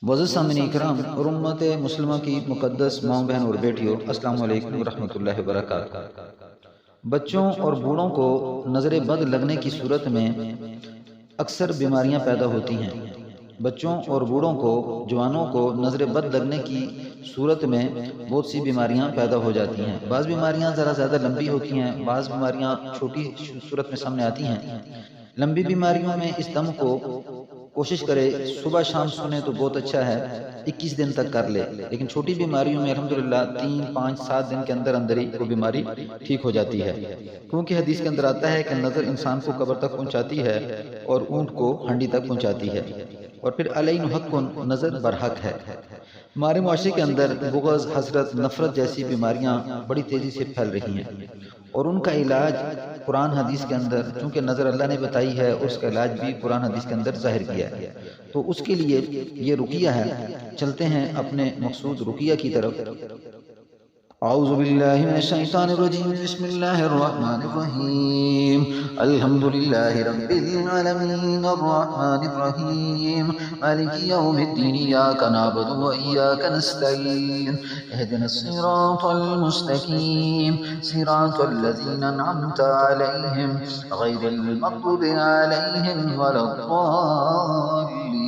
معزز سامعین کرام اور امت مسلمہ کی مقدس ماں بہن اور بیٹیوں، السلام علیکم ورحمۃ اللہ وبرکاتہ۔ بچوں اور بوڑھوں کو نظر بد لگنے کی صورت میں اکثر بیماریاں پیدا ہوتی ہیں۔ بچوں اور بوڑھوں کو، جوانوں کو نظر بد لگنے کی صورت میں بہت سی بیماریاں پیدا ہو جاتی ہیں۔ بعض بیماریاں ذرا زیادہ لمبی ہوتی ہیں، بعض بیماریاں چھوٹی صورت میں سامنے آتی ہیں۔ لمبی بیماریوں میں اس دم کو کوشش کرے صبح شام سنے تو بہت اچھا ہے، 21 دن تک کر لے، لیکن چھوٹی بیماریوں میں الحمدللہ 3، 5، 7 دن کے اندر اندر ہی وہ بیماری ٹھیک ہو جاتی ہے، کیونکہ حدیث کے اندر آتا ہے کہ نظر انسان کو قبر تک پہنچاتی ہے اور اونٹ کو ہنڈی تک پہنچاتی ہے، اور پھر علیہ حق نظر برحق ہے۔ ہمارے معاشرے کے اندر بغض، حسرت، نفرت جیسی بیماریاں بڑی تیزی سے پھیل رہی ہیں، اور ان کا علاج قرآن حدیث کے اندر، چونکہ نظر اللہ نے بتائی ہے، اس کا علاج بھی قرآن حدیث کے اندر ظاہر کیا ہے، تو اس کے لیے یہ رقیہ ہے۔ چلتے ہیں اپنے مقصود رقیہ کی طرف۔ اعوذ باللہ من الشیطان الرجیم، بسم اللہ الرحمن الرحیم، الحمد للہ رب العالمین، الرحمن الرحیم، مالک یوم الدین، ایاک نعبد و ایاک نستعین، اہدنا الصراط المستقیم، صراط الذین انعمت علیہم غیر المغضوب علیہم ولا الضالین،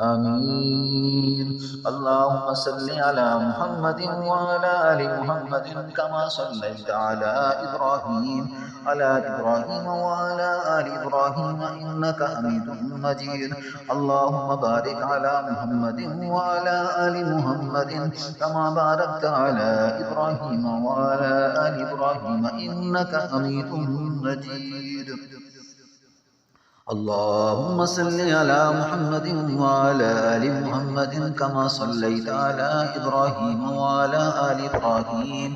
آمین۔ اللہم صلی علی محمد وعلی آل محمد کما صلیت علی ابراہیم وعلی آل ابراہیم انکا حمید مجید۔ اللہم بارک علی محمد وعلی آل محمد کما بارکت علی ابراہیم وعلی آل ابراہیم انکا حمید مجید۔ اللہم صلی علی محمد وعلی آل محمد کما صلیت علی ابراہیم وعلی آل ابراہیم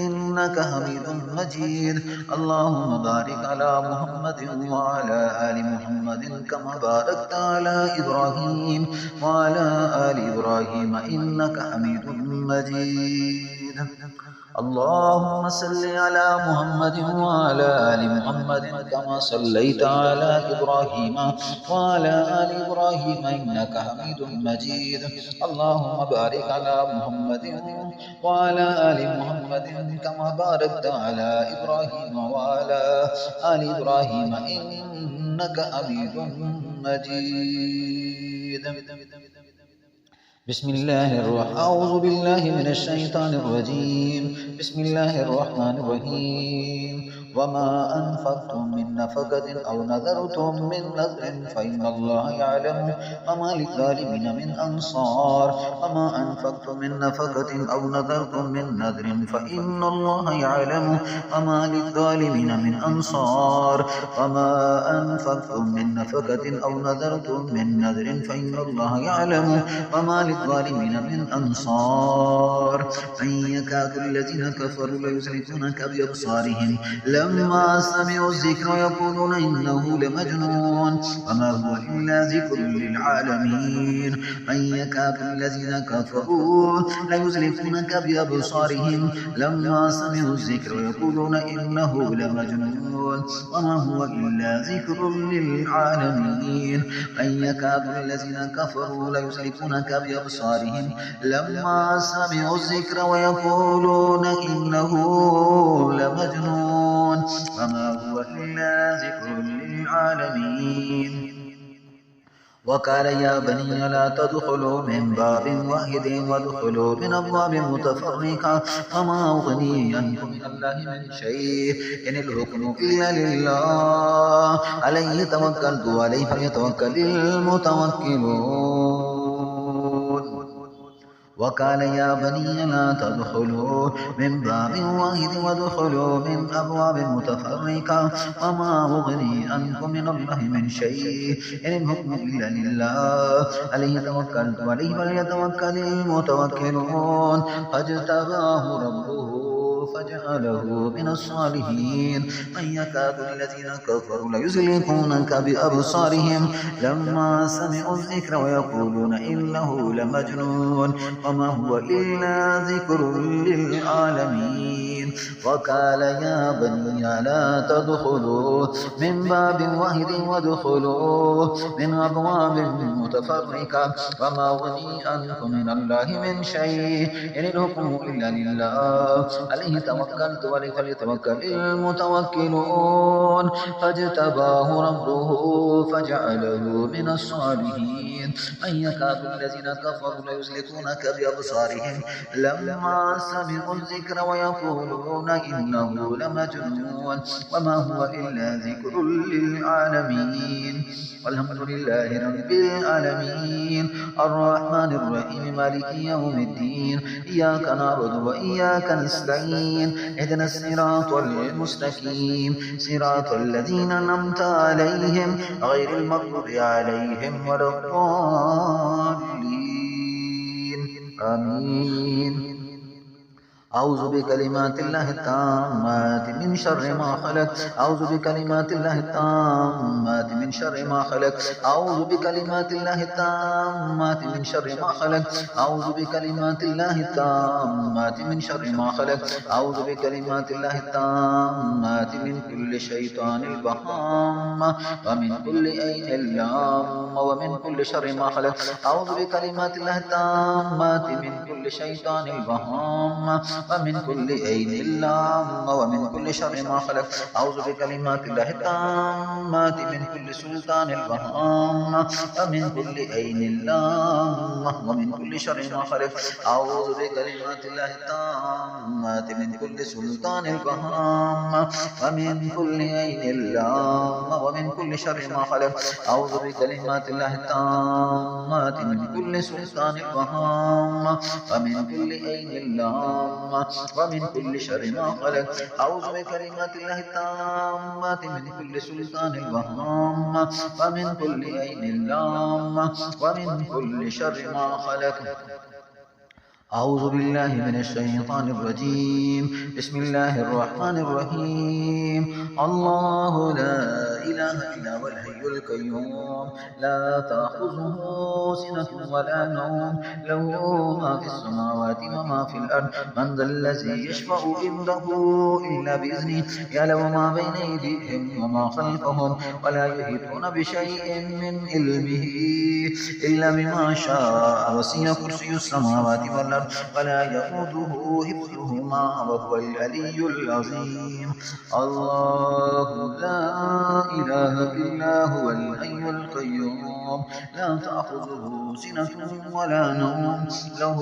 انکا حمید مجید۔ اللہم بارک علی محمد وعلی آل محمد کما بارکت علی ابراہیم وعلی آل ابراہیم انکا حمید مجید۔ اللہم صلی علی محمد وعلی آل محمد کما صلیت علی ابراہیم وعلی آل ابراہیم انکا حمید مجید۔ اللہم بارک علی محمد وعلی آل محمد کما بارکت علی ابراہیم وعلی آل ابراہیم انکا حمید مجید۔ بسم اللہ الرحمن، اعوذ باللہ من الشیطان الرجیم، بسم اللہ الرحمن الرحیم۔ وما انفقتم من نفقة او نذرتم من نذر فإن الله يعلم وما للظالمين من انصار۔ وما انفقتم من نفقة او نذرتم من نذر فإن الله يعلم وما للظالمين من انصار۔ وما انفقتم من نفقة او نذرتم من نذر فإن الله يعلم وما للظالمين من انصار۔ ان يكاد الذين كفروا ليزلقونك بأبصارهم لما سمعوا الذكر يقولون إنه لمجنون وما هو إلا ذكر للعالمين۔ ان يكاد الذين كفروا ليزلقونك بأبصارهم لما سمعوا الذكر يقولون إنه لمجنون وما هو إلا ذكر للعالمين۔ ان يكاد الذين كفروا ليزلقونك بأبصارهم لما سمعوا الذكر ويقولون إنه لمجنون وما هو إلا ذكر للعالمين۔ وقال يا بني لا تدخلوا من باب واحد وادخلوا من أبواب متفرقة وما أغني عنكم من الله من شيء إن الحكم إلا لله عليه توكلت وعليه فليتوكل المتوكلون۔ وقال يا بني لا تدخلوا من باب واحد وادخلوا من أبواب متفرقة وما أغني عنكم من الله من شيء إن الحكم إلا لله عليه توكلت وعليه فليتوكل المتوكلون۔ فاجتباه ربه فجعله من الصالحين من يكاد الذين كفروا ليزلقونك بأبصارهم لما سمعوا الذكر ويقولون إنه لمجنون وما هو إلا ذكر للعالمين وقال يا بني لا تدخلوا من باب واحد وادخلوا من أبواب متفرقة وما أغني عنكم من الله من شيء إن الحكم إلا لله عليه توكلت وعليه فليتوكل المتوكلون فاجتباه ربه فجعله من الصالحين من يكاد الذين كفروا ليزلقونك بأبصارهم لما سمعوا الذكر ويقولون إنه لمجنون وما هو إلا ذكر للعالمين والحمد لله رب العالمين الرحمن الرحيم مالك يوم الدين إياك نعبد وإياك نستعين اهدنا الصراط المستقيم صراط الذين أنعمت عليهم غير المغضوب عليهم ولا الضالين آمين أعوذ بكلمات الله التامات من شر ما خلق أعوذ بكلمات الله التامات من شر ما خلق أعوذ بكلمات الله التامات من شر ما خلق أعوذ بكلمات الله التامات من شر ما خلق أعوذ بكلمات الله التامات من كل شيطان البهام ومن كل عين اللام ومن كل شر ما خلق أعوذ بكلمات الله التامات من كل شيطان البهام ومن كل عين اللام ومن كل شر ما خلق أعوذ بكلمات الله التامات من كل سلطان البهام ومن كل عين اللام ومن كل شر ما خلق أعوذ بكلمات الله التامات من كل سلطان البهام ومن كل عين اللام ومن كل شر ما خلق أعوذ بكلمات الله التامات من كل سلطان البهام ومن كل عين اللام ومن كل شر ما خلق أعوذ بكلمات الله التامات من كل سلطان البهام ومن كل عين اللام ومن كل شر ما خلق أعوذ بالله من الشيطان الرجيم بسم الله الرحمن الرحيم الله لا إله إلا هو الحي القيوم لا تأخذه سنة ولا نوم له ما في السماوات وما في الأرض من ذا الذي يشفع عنده إلا بإذنه يعلم ما بين أيديهم وما خلفهم ولا يحيطون بشيء من علمه إلا بما شاء وسع كرسي السماوات والأرض ولا يؤوده حفظهما وهو العلي العظيم الله لا إله إلا هو الحي القيوم لا تأخذه سنة ولا نوم له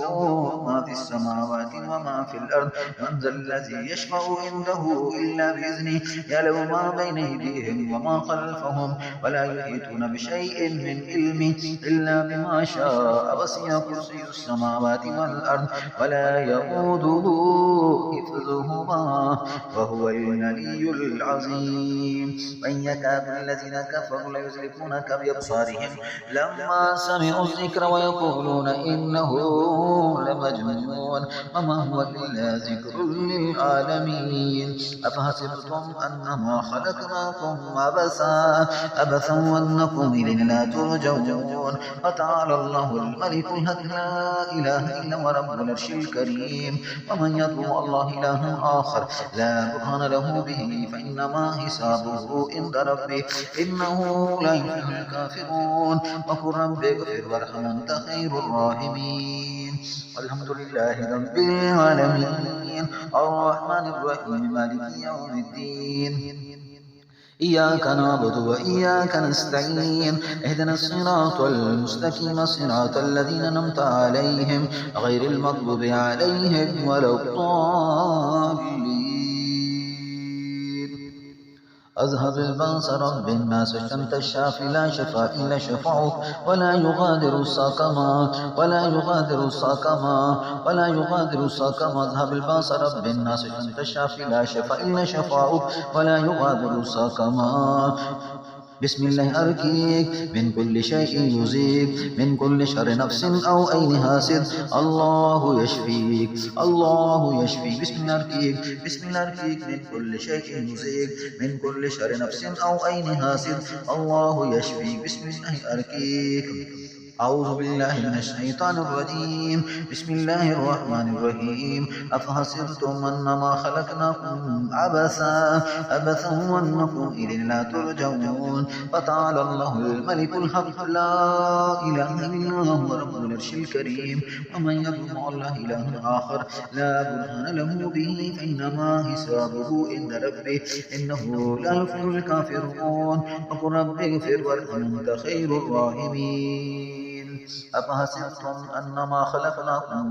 ما في السماوات وما في الأرض من ذا الذي يشفع عنده إلا بإذنه يعلم ما بين أيديهم وما خلفهم ولا يحيطون بشيء من علمه إلا بما شاء وسع كرسي السماوات والأرض ولا يؤوده حفظهما وهو العلي العظيم وإن يكاد الذين كفروا ليزلقونك بأبصارهم لما سمعوا الذكر ويقولون إنه لمجنون وما هو إلا ذكر للعالمين أفحسبتم أنما خلقناكم عبثا وأنكم إلينا لا ترجعون وتعالى الله الملك الحق لا إله إلا هو رب العرش الكريم ومن يدعو الله إله آخر لا برهان له به فإنما حسابه عند ربه إنه لا يفلح الكافرون وقل رب اغفر وارحم أنت خير الراحمين الحمد لله رب العالمين الرحمن الرحيم مالك يوم الدين إياك نعبد وإياك نستعين اهدنا الصراط المستقيم صراط الذين أنعمت عليهم غير المغضوب عليهم ولا الضالين أذهب البأس رب الناس اشتمت الشافي لا شفاء إلا شفعك ولا يغادر سقما أذهب البأس رب الناس اشتمت الشافي لا شفاء إلا شفعك ولا يغادر سقما بسم الله أرقيك من كل شيء يؤذيك، من كل شر نفس أو عين حاسد. الله يشفيك، الله يشفيك. بسم الله أرقيك، بسم الله أرقيك من كل شيء يؤذيك، من كل شر نفس أو عين حاسد. الله يشفيك. بسم الله أرقيك. أعوذ بالله من الشيطان الرجيم. بسم الله الرحمن الرحيم. أفحسبتم أنما خلقناكم عبثا وأنكم إلينا لا ترجعون. فتعالى الله الملك الحق لا إله إلا هو رب العرش الكريم. ومن يدعو مع الله إله آخر لا برهان له به فإنما حسابه عند ربه إنه لا يفلح الكافرون. وقل رب اغفر وارحم أنت خير الراحمين. أفحسبتم أنما خلقناكم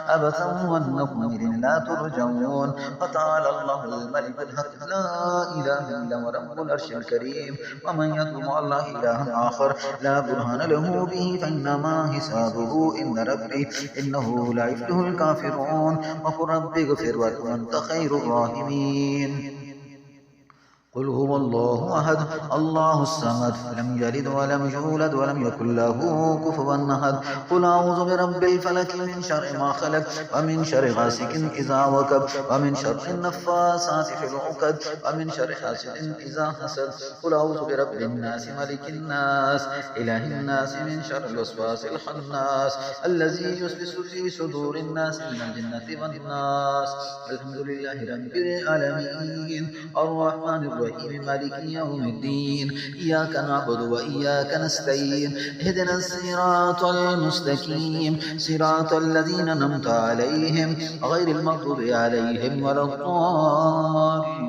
عبثا وأنكم إلينا لا ترجعون. فتعالى الله الملك الحق لا إله إلا هو رب العرش الكريم. ومن يدعو مع الله إلها آخر لا برهان له به فإنما حسابه عند ربه إنه لا يفلح الكافرون. وقل رب اغفر وارحم أنت خير الراحمين. قل هو الله أحد الله الصمد لم يلد ولم يولد ولم يكن له كفوا أحد. قل أعوذ برب الفلك من شر ما خلق ومن شر غاسق إذا وقب ومن شر النفاثات في العقد ومن شر حاسد إذا حسد. قل أعوذ برب الناس ملك الناس إله الناس من شر الوسواس الخناس الذي يوسوس في صدور الناس من الجنة والناس. الحمد لله رب العالمين الرحمن الرحيم مالك يوم الدين. إياك نعبد وإياك نستعين. اهدنا الصراط المستقيم صراط الذين أنعمت عليهم غير المغضوب عليهم ولا الضالين.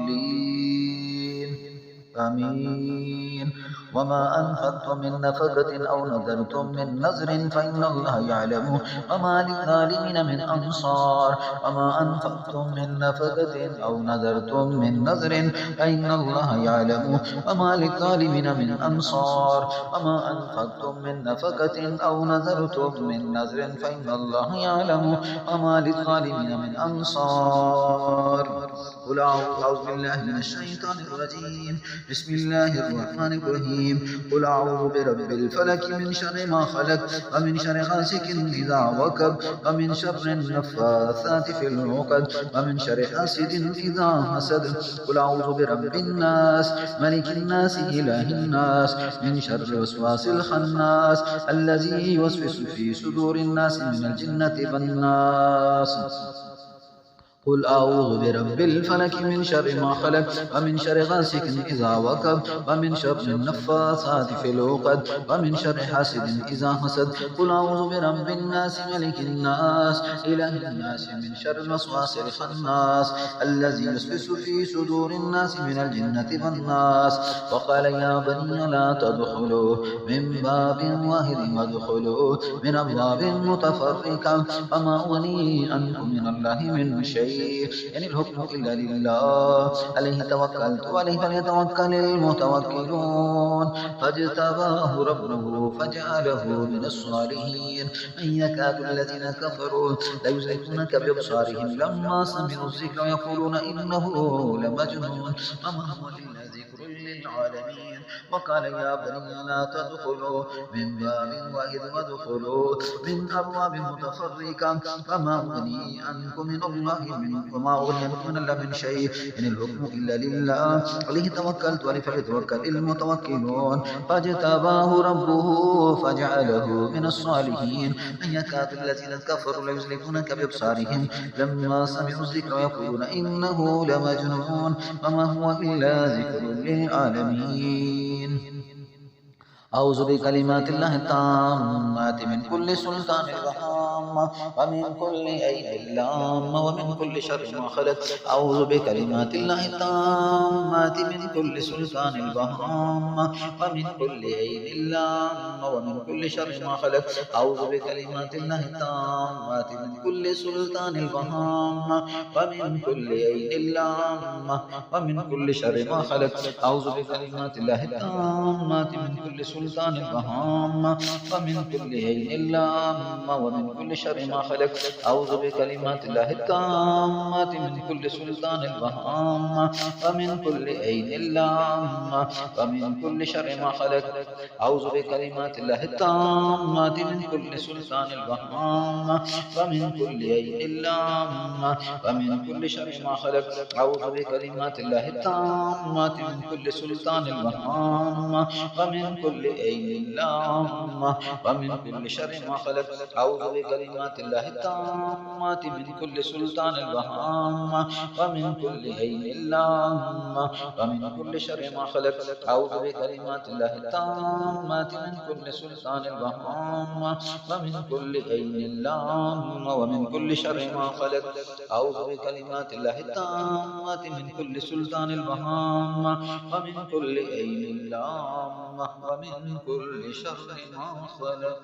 آمين. وما أنفقتم من نفقة أو نذرتم من نذر فإن الله يعلمه وما للظالمين من أنصار. وما أنفقتم من نفقة أو نذرتم من نذر فإن الله يعلمه وما للظالمين من أنصار. وما أنفقتم من نفقة أو نذرتم من نذر فإن الله يعلمه وما للظالمين من أنصار. قل أعوذ بالله من الشيطان الرجيم. بسم الله الرحمن الرحيم. قل أعوذ برب الفلك من شر ما خلق ومن شر غاسق إذا وقب ومن شر النفاثات في العقد ومن شر حاسد إذا حسد. قل أعوذ برب الناس ملك الناس إله الناس من شر الوسواس الخناس الذي يوسوس في صدور الناس من الجنة والناس. قل أعوذ برب الفلك من شر ما خلق ومن شر غاسق إذا وقب ومن شر النفاثات في العقد ومن شر حاسد إذا حسد. قل أعوذ برب الناس ملك الناس إله الناس من شر الوسواس الخناس الذي يوسوس في صدور الناس من الجنة والناس. وقال يا بني لا تدخلوا من باب واحد وادخلوا من أبواب متفرقة وما أغني عنكم من الله من شيء إن الحكم إلا لله عليه توكلت وعليه فليتوكل المتوكلون. فاجتباه ربه فجعله من الصالحين. أن يكاد الذين كفروا ليزلقونك بأبصارهم لما سمعوا الذكر يقولون إنه لمجنون وما هو إلا ذكر للعالمين. وقال يا بني لا تدخلوا من باب واحد وادخلوا من أبواب متفرقة وما أغني عنكم من الله وما أغني من الله من شيء إن الحكم إلا لله عليه توكلت وعليه فليتوكل المتوكلون. فاجتباه ربه فجعله من الصالحين. أن يكاد الذين كفروا ليزلقونك بأبصارهم لما سمعوا الذكر ويقولون إنه لمجنون وما هو إلا ذكر للعالمين. أعوذ بكلمات الله التامات من كل سلطان الرحمة ومن كل عين لامة ومن كل شر ما خلق. أعوذ بكلمات الله التامات من كل سلطان الرحمة ومن كل عين لامة ومن كل شر ما خلق. أعوذ بكلمات الله التامات من كل سلطان الرحمة ومن كل عين لامة ومن كل شر ما خلق. أعوذ بكلمات الله التامات من كل سلطان سلطان الوهام ومن كل عين لامة ومن كل شر ما خلق أعوذ بكلمات الله التامات من كل سلطان الوهام ومن كل عين لامة ومن كل شر ما خلق أعوذ بكلمات الله التامات من كل سلطان الوهام ومن كل عين لامة ومن كل شر ما خلق أعوذ بكلمات الله التامات من كل سلطان الوهام ومن كل عين لامة ومن كل شر ما خلق أعوذ بكلمات الله التامات من كل سلطان الوهام ومن كل عين لامة ومن كل شر ما خلق أعوذ بكلمات الله التامات من كل سلطان الوهام ومن كل عين لامة ومن كل شر ما خلق أعوذ بكلمات الله التامات من كل سلطان الوهام ومن كل عين لامة ومن كل شر ما خلق.